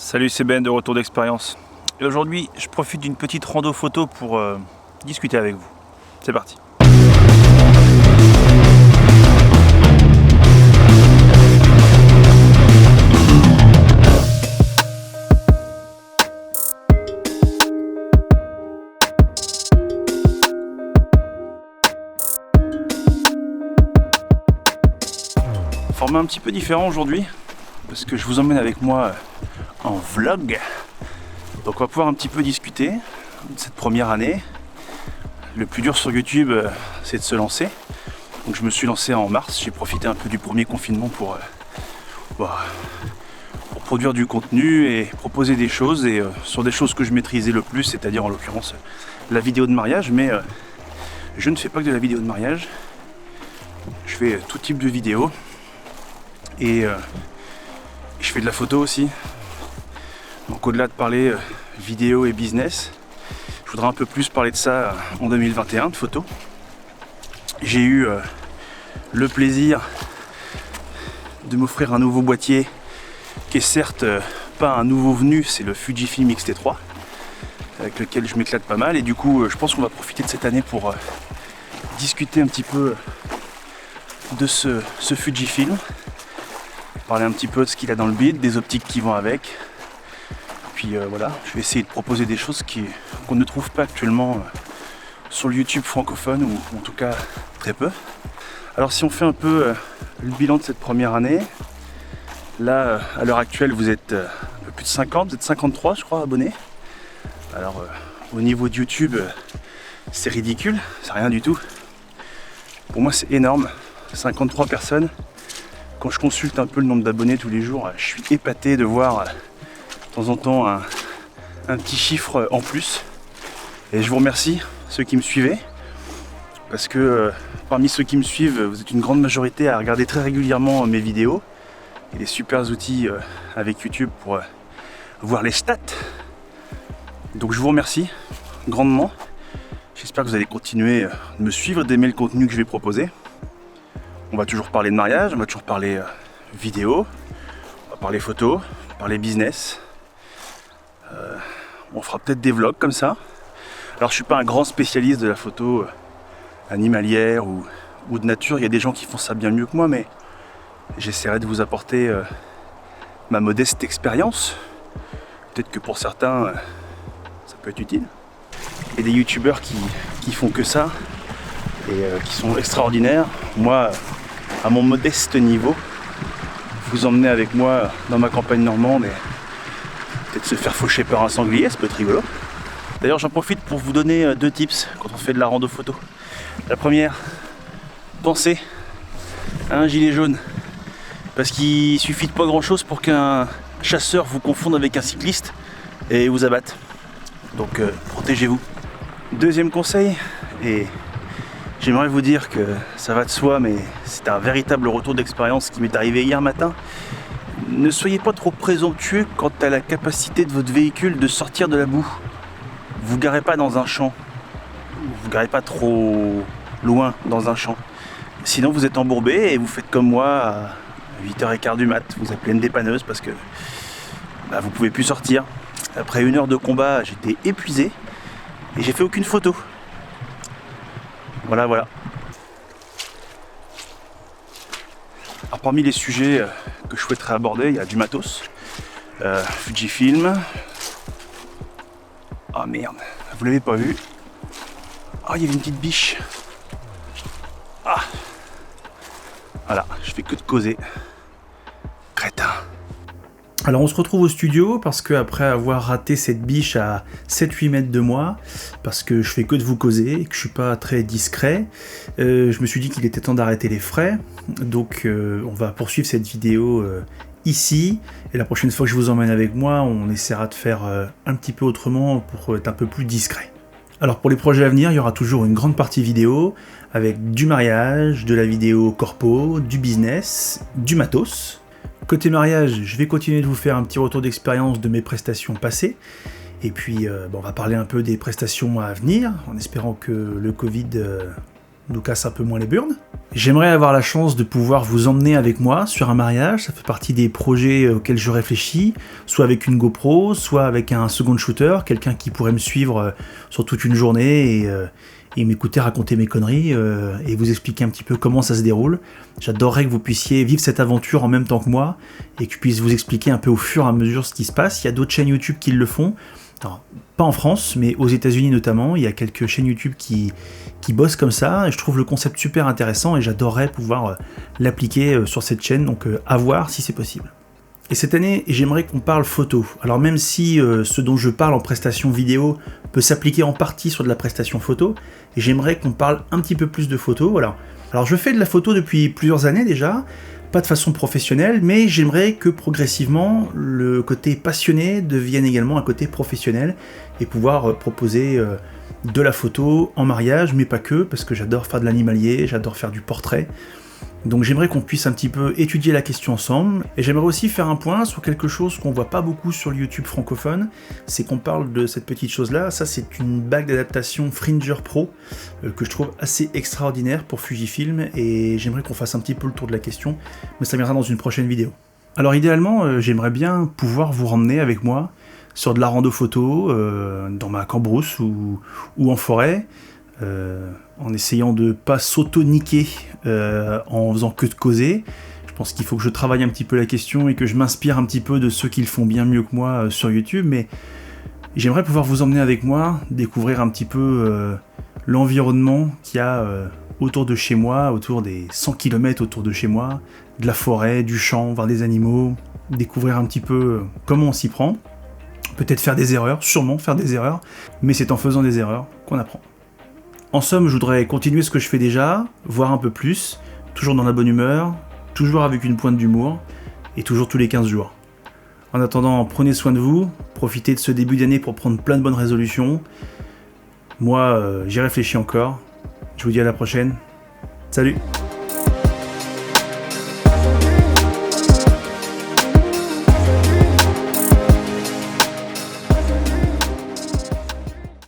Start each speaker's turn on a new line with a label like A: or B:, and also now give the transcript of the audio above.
A: Salut, c'est Ben de Retour d'Expérience. Et aujourd'hui, je profite d'une petite rando photo pour discuter avec vous. C'est parti. Format un petit peu différent aujourd'hui, parce que je vous emmène avec moi en vlog. Donc on va pouvoir un petit peu discuter de cette première année. Le plus dur sur YouTube, c'est de se lancer. Donc je me suis lancé en mars, j'ai profité un peu du premier confinement pour produire du contenu et proposer des choses, et sur des choses que je maîtrisais le plus, c'est-à-dire en l'occurrence la vidéo de mariage. Mais je ne fais pas que de la vidéo de mariage, je fais tout type de vidéos, et je fais de la photo aussi. Donc au-delà de parler vidéo et business, je voudrais un peu plus parler de ça en 2021, de photo. J'ai eu le plaisir de m'offrir un nouveau boîtier qui est certes pas un nouveau venu, c'est le Fujifilm X-T3 avec lequel je m'éclate pas mal, et du coup je pense qu'on va profiter de cette année pour discuter un petit peu de ce Fujifilm, parler un petit peu de ce qu'il a dans le bid, des optiques qui vont avec. Puis voilà, je vais essayer de proposer des choses qu'on ne trouve pas actuellement sur le YouTube francophone, ou en tout cas très peu. Alors si on fait un peu le bilan de cette première année, là à l'heure actuelle vous êtes un peu plus de 50, vous êtes 53 je crois abonnés. Alors au niveau de YouTube c'est ridicule, c'est rien du tout. Pour moi c'est énorme, 53 personnes. Quand je consulte un peu le nombre d'abonnés tous les jours, je suis épaté de voir de temps en temps un petit chiffre en plus. Et je vous remercie ceux qui me suivaient, parce que parmi ceux qui me suivent, vous êtes une grande majorité à regarder très régulièrement mes vidéos et les super outils avec YouTube pour voir les stats. Donc je vous remercie grandement. J'espère que vous allez continuer de me suivre, d'aimer le contenu que je vais proposer. On va toujours parler de mariage, on va toujours parler vidéo, on va parler photo, parler business. On fera peut-être des vlogs comme ça. Alors je suis pas un grand spécialiste de la photo animalière ou de nature, il y a des gens qui font ça bien mieux que moi, mais j'essaierai de vous apporter ma modeste expérience. Peut-être que pour certains ça peut être utile. Il y a des youtubeurs qui font que ça et qui sont extraordinaires. Moi, à mon modeste niveau, vous emmenez avec moi dans ma campagne normande et peut-être se faire faucher par un sanglier, ça peut être rigolo. D'ailleurs j'en profite pour vous donner deux tips quand on fait de la rando photo. La première, pensez à un gilet jaune, parce qu'il suffit de pas grand chose pour qu'un chasseur vous confonde avec un cycliste et vous abatte. Donc protégez-vous. Deuxième conseil, et j'aimerais vous dire que ça va de soi, mais c'est un véritable retour d'expérience qui m'est arrivé hier matin. Ne soyez pas trop présomptueux quant à la capacité de votre véhicule de sortir de la boue. Vous garez pas dans un champ, vous garez pas trop loin dans un champ. Sinon vous êtes embourbé et vous faites comme moi à 8h15 du mat. Vous appelez une dépanneuse parce que vous pouvez plus sortir. Après 1 heure de combat, j'étais épuisé et j'ai fait aucune photo. Voilà. Alors parmi les sujets que je souhaiterais aborder, il y a du matos, Fujifilm. Ah merde, vous l'avez pas vu. Ah, il y avait une petite biche. Ah, voilà, je fais que de causer. Crétin. Alors on se retrouve au studio parce que après avoir raté cette biche à 7-8 mètres de moi, parce que je fais que de vous causer et que je suis pas très discret, je me suis dit qu'il était temps d'arrêter les frais. Donc on va poursuivre cette vidéo ici, et la prochaine fois que je vous emmène avec moi, on essaiera de faire un petit peu autrement pour être un peu plus discret. Alors pour les projets à venir, il y aura toujours une grande partie vidéo avec du mariage, de la vidéo corpo, du business, du matos. Côté mariage, je vais continuer de vous faire un petit retour d'expérience de mes prestations passées. Et puis, on va parler un peu des prestations à venir, en espérant que le Covid nous casse un peu moins les burnes.
B: J'aimerais avoir la chance de pouvoir vous emmener avec moi sur un mariage, ça fait partie des projets auxquels je réfléchis, soit avec une GoPro, soit avec un second shooter, quelqu'un qui pourrait me suivre sur toute une journée et m'écouter raconter mes conneries et vous expliquer un petit peu comment ça se déroule. J'adorerais que vous puissiez vivre cette aventure en même temps que moi et que je puisse vous expliquer un peu au fur et à mesure ce qui se passe. Il y a d'autres chaînes YouTube qui le font. Alors, pas en France, mais aux États-Unis notamment, il y a quelques chaînes YouTube qui bossent comme ça, et je trouve le concept super intéressant, et j'adorerais pouvoir l'appliquer sur cette chaîne, donc à voir si c'est possible. Et cette année, j'aimerais qu'on parle photo. Alors même si ce dont je parle en prestation vidéo peut s'appliquer en partie sur de la prestation photo, j'aimerais qu'on parle un petit peu plus de photo, voilà. Alors je fais de la photo depuis plusieurs années déjà, pas de façon professionnelle, mais j'aimerais que progressivement le côté passionné devienne également un côté professionnel et pouvoir proposer de la photo en mariage, mais pas que, parce que j'adore faire de l'animalier, j'adore faire du portrait. Donc j'aimerais qu'on puisse un petit peu étudier la question ensemble, et j'aimerais aussi faire un point sur quelque chose qu'on voit pas beaucoup sur le YouTube francophone, c'est qu'on parle de cette petite chose-là. Ça, c'est une bague d'adaptation Fringer Pro, que je trouve assez extraordinaire pour Fujifilm, et j'aimerais qu'on fasse un petit peu le tour de la question, mais ça viendra dans une prochaine vidéo. Alors idéalement, j'aimerais bien pouvoir vous ramener avec moi sur de la rando photo, dans ma cambrousse ou en forêt, en essayant de pas s'auto-niquer en faisant que de causer. Je pense qu'il faut que je travaille un petit peu la question et que je m'inspire un petit peu de ceux qui le font bien mieux que moi sur YouTube, mais j'aimerais pouvoir vous emmener avec moi, découvrir un petit peu l'environnement qu'il y a autour de chez moi, autour des 100 km autour de chez moi, de la forêt, du champ, voir des animaux, découvrir un petit peu comment on s'y prend, peut-être faire des erreurs, sûrement faire des erreurs, mais c'est en faisant des erreurs qu'on apprend. En somme, je voudrais continuer ce que je fais déjà, voir un peu plus, toujours dans la bonne humeur, toujours avec une pointe d'humour, et toujours tous les 15 jours. En attendant, prenez soin de vous, profitez de ce début d'année pour prendre plein de bonnes résolutions. Moi, j'y réfléchis encore. Je vous dis à la prochaine. Salut!